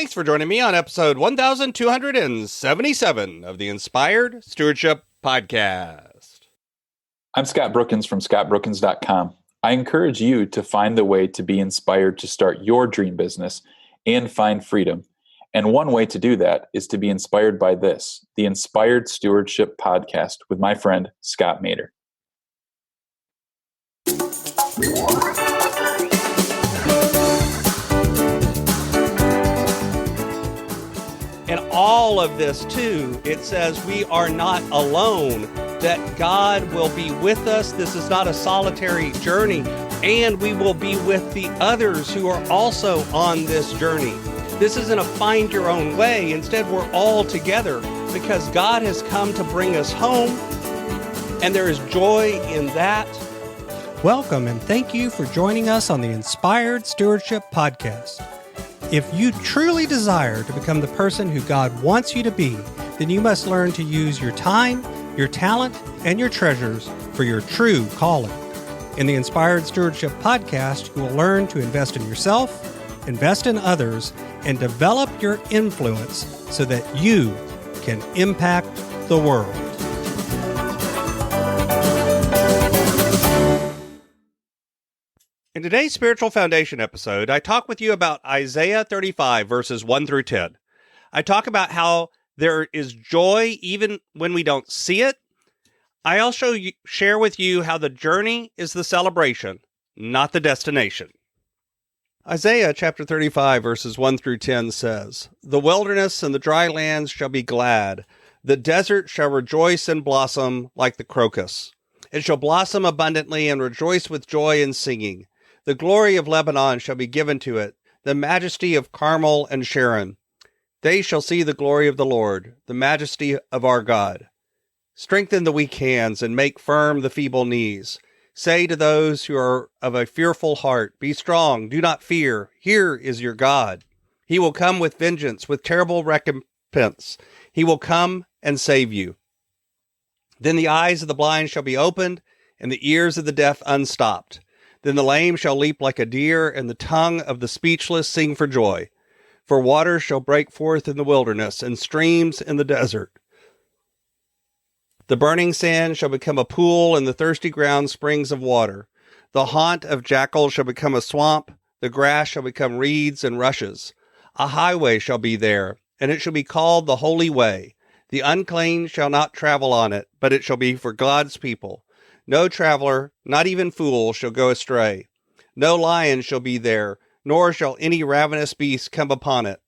Thanks for joining me on episode 1277 of the Inspired Stewardship Podcast. I'm Scott Brookins from scottbrookins.com. I encourage you to find the way to be inspired to start your dream business and find freedom. And one way to do that is to be inspired by this, the Inspired Stewardship Podcast with my friend, Scott Mader. And all of this, too, it says we are not alone, that God will be with us. This is not a solitary journey, and we will be with the others who are also on this journey. This isn't a find your own way. Instead, we're all together because God has come to bring us home, and there is joy in that. Welcome, and thank you for joining us on the Inspired Stewardship Podcast. If you truly desire to become the person who God wants you to be, then you must learn to use your time, your talent, and your treasures for your true calling. In the Inspired Stewardship Podcast, you will learn to invest in yourself, invest in others, and develop your influence so that you can impact the world. In today's Spiritual Foundation episode, I talk with you about Isaiah 35, verses 1 through 10. I talk about how there is joy even when we don't see it. I also share with you how the journey is the celebration, not the destination. Isaiah chapter 35, verses 1 through 10 says, "The wilderness and the dry lands shall be glad. The desert shall rejoice and blossom like the crocus. It shall blossom abundantly and rejoice with joy and singing. The glory of Lebanon shall be given to it, the majesty of Carmel and Sharon. They shall see the glory of the Lord, the majesty of our God. Strengthen the weak hands and make firm the feeble knees. Say to those who are of a fearful heart, be strong, do not fear. Here is your God. He will come with vengeance, with terrible recompense. He will come and save you. Then the eyes of the blind shall be opened, and the ears of the deaf unstopped. Then the lame shall leap like a deer, and the tongue of the speechless sing for joy. For waters shall break forth in the wilderness, and streams in the desert. The burning sand shall become a pool, and the thirsty ground springs of water. The haunt of jackals shall become a swamp, the grass shall become reeds and rushes. A highway shall be there, and it shall be called the Holy Way. The unclean shall not travel on it, but it shall be for God's people. No traveler, not even fool, shall go astray. No lion shall be there, nor shall any ravenous beast come upon it.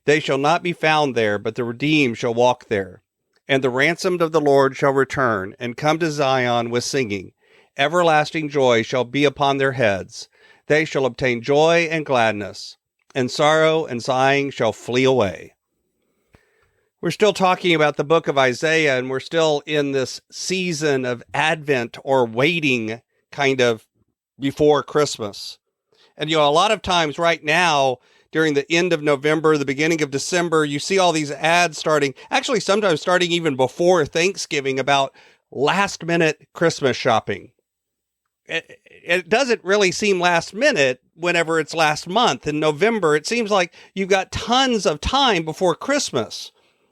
They shall not be found there, but the redeemed shall walk there. And the ransomed of the Lord shall return, and come to Zion with singing. Everlasting joy shall be upon their heads. They shall obtain joy and gladness, and sorrow and sighing shall flee away." We're still talking about the book of Isaiah, and we're still in this season of Advent or waiting kind of before Christmas. And, a lot of times right now, during the end of November, the beginning of December, you see all these ads starting, actually sometimes starting even before Thanksgiving, about last minute Christmas shopping. It doesn't really seem last minute whenever it's last month. In November, it seems like you've got tons of time before Christmas.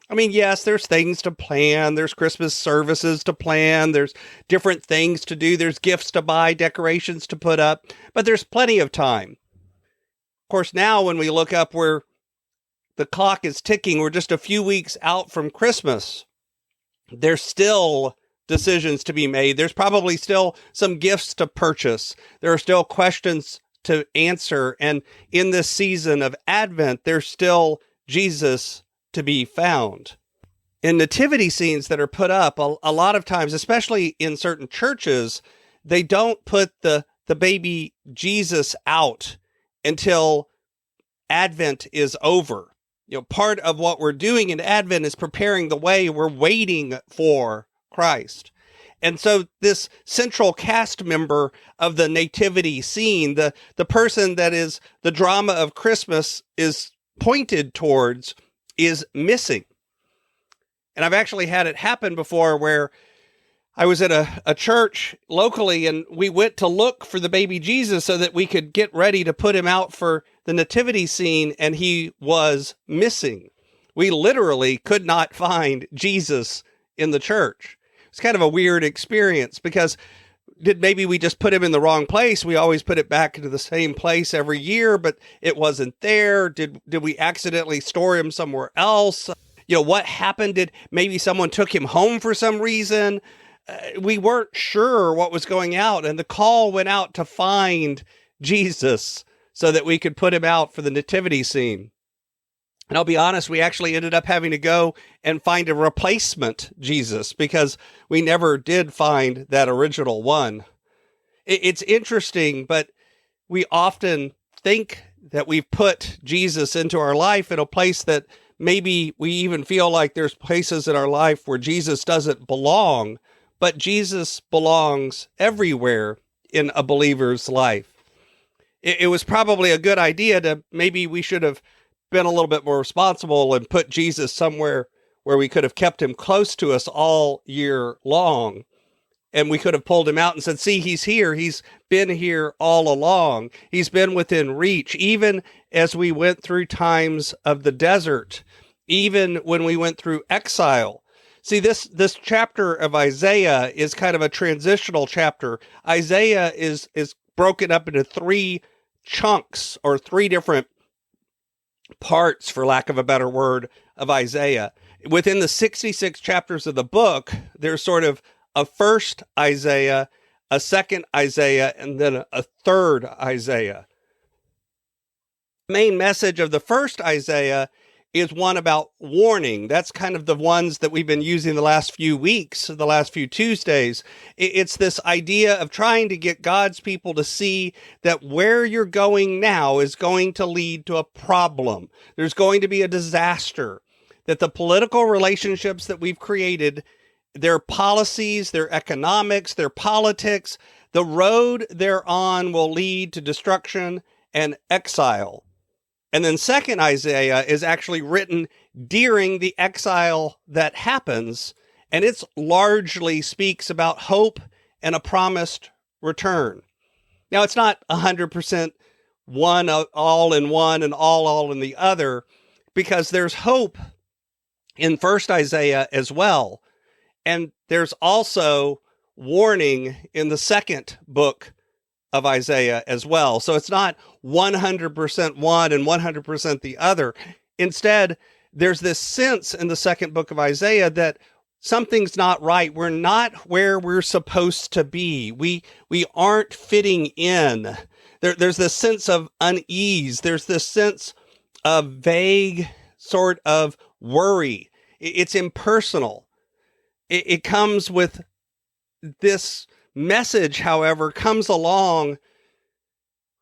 I mean, yes, there's things to plan. There's Christmas services to plan. There's different things to do. There's gifts to buy, decorations to put up, but there's plenty of time. Of course, now when we look up where the clock is ticking, we're just a few weeks out from Christmas. There's still decisions to be made. There's probably still some gifts to purchase. There are still questions to answer. And in this season of Advent, there's still Jesus to be found. In nativity scenes that are put up, a lot of times, especially in certain churches, they don't put the baby Jesus out until Advent is over. Part of what we're doing in Advent is preparing the way. We're waiting for Christ. And so this central cast member of the nativity scene, the person that is the drama of Christmas is pointed towards, is missing. And I've actually had it happen before where I was at a church locally and we went to look for the baby Jesus so that we could get ready to put him out for the nativity scene and he was missing. We literally could not find Jesus in the church. It's kind of a weird experience because maybe we just put him in the wrong place? We always put it back into the same place every year, but it wasn't there. Did we accidentally store him somewhere else? What happened? Did maybe someone took him home for some reason? We weren't sure what was going out, and the call went out to find Jesus so that we could put him out for the nativity scene. And I'll be honest, we actually ended up having to go and find a replacement Jesus because we never did find that original one. It's interesting, but we often think that we've put Jesus into our life in a place that maybe we even feel like there's places in our life where Jesus doesn't belong, but Jesus belongs everywhere in a believer's life. It was probably a good idea maybe we should have been a little bit more responsible and put Jesus somewhere where we could have kept him close to us all year long. And we could have pulled him out and said, see, he's here. He's been here all along. He's been within reach, even as we went through times of the desert, even when we went through exile. See, this chapter of Isaiah is kind of a transitional chapter. Isaiah is broken up into three chunks or three different parts, for lack of a better word, of Isaiah. Within the 66 chapters of the book, there's sort of a first Isaiah, a second Isaiah, and then a third Isaiah. The main message of the first Isaiah is one about warning. That's kind of the ones that we've been using the last few weeks, the last few Tuesdays. It's this idea of trying to get God's people to see that where you're going now is going to lead to a problem. There's going to be a disaster. That the political relationships that we've created, their policies, their economics, their politics, the road they're on will lead to destruction and exile. And then second Isaiah is actually written during the exile that happens, and it's largely speaks about hope and a promised return. Now, it's not 100% one all in one and all in the other, because there's hope in first Isaiah as well. And there's also warning in the second book of Isaiah as well. So it's not 100% one and 100% the other. Instead, there's this sense in the second book of Isaiah that something's not right. We're not where we're supposed to be. We aren't fitting in. There's this sense of unease. There's this sense of vague sort of worry. It's impersonal. It comes with this message, however, comes along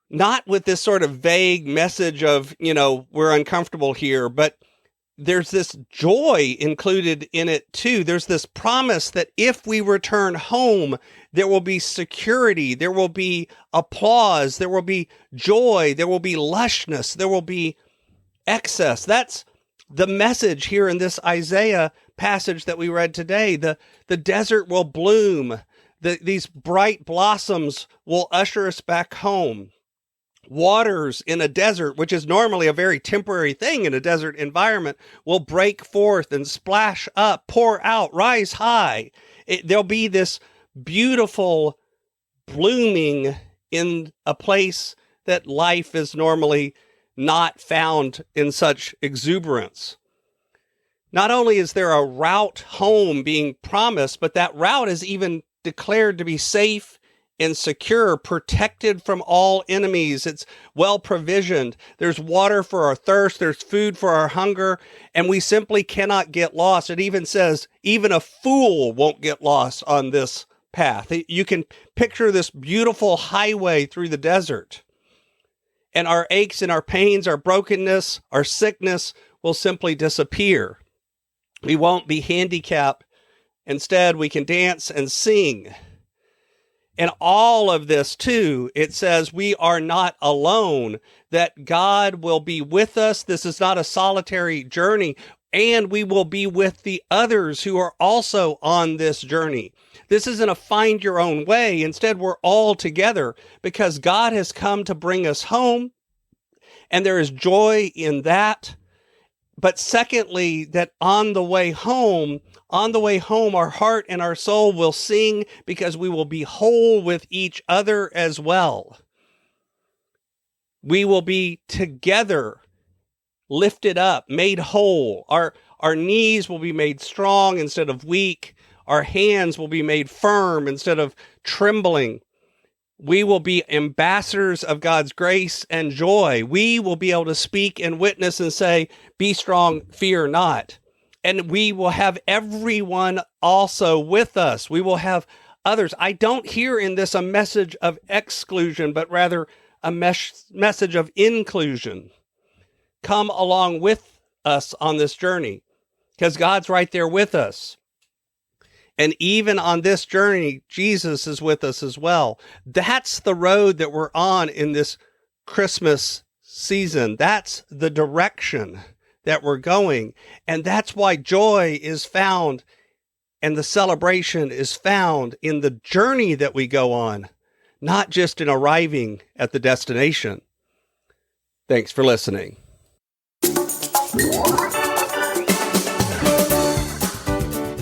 not with this sort of vague message of, we're uncomfortable here, but there's this joy included in it too. There's this promise that if we return home, there will be security, there will be applause, there will be joy, there will be lushness, there will be excess. That's the message here in this Isaiah passage that we read today. The desert will bloom. These bright blossoms will usher us back home. Waters in a desert, which is normally a very temporary thing in a desert environment, will break forth and splash up, pour out, rise high. There'll be this beautiful blooming in a place that life is normally not found in such exuberance. Not only is there a route home being promised, but that route is even declared to be safe and secure, protected from all enemies. It's well provisioned. There's water for our thirst. There's food for our hunger. And we simply cannot get lost. It even says, even a fool won't get lost on this path. You can picture this beautiful highway through the desert. And our aches and our pains, our brokenness, our sickness will simply disappear. We won't be handicapped. Instead, we can dance and sing. And all of this, too, it says we are not alone, that God will be with us. This is not a solitary journey, and we will be with the others who are also on this journey. This isn't a find your own way. Instead, we're all together because God has come to bring us home. And there is joy in that. But secondly, that on the way home, our heart and our soul will sing because we will be whole with each other as well. We will be together, lifted up, made whole. Our knees will be made strong instead of weak. Our hands will be made firm instead of trembling. We will be ambassadors of God's grace and joy. We will be able to speak and witness and say, be strong, fear not. And we will have everyone also with us. We will have others. I don't hear in this a message of exclusion, but rather a message of inclusion. Come along with us on this journey because God's right there with us. And even on this journey, Jesus is with us as well. That's the road that we're on in this Christmas season. That's the direction that we're going. And that's why joy is found and the celebration is found in the journey that we go on, not just in arriving at the destination. Thanks for listening.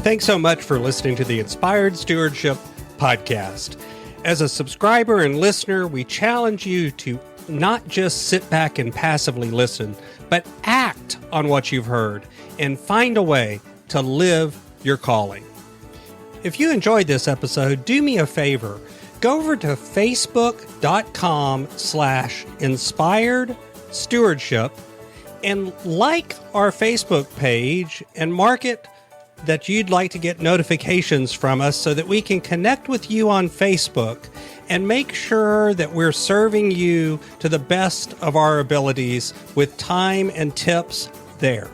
Thanks so much for listening to the Inspired Stewardship podcast. As a subscriber and listener, we challenge you to not just sit back and passively listen, but act on what you've heard and find a way to live your calling. If you enjoyed this episode, do me a favor. Go over to facebook.com/inspired stewardship and like our Facebook page and mark it that you'd like to get notifications from us so that we can connect with you on Facebook and make sure that we're serving you to the best of our abilities with time and tips there.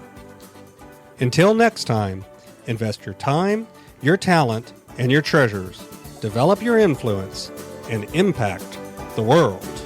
Until next time, invest your time, your talent, and your treasures. Develop your influence and impact the world.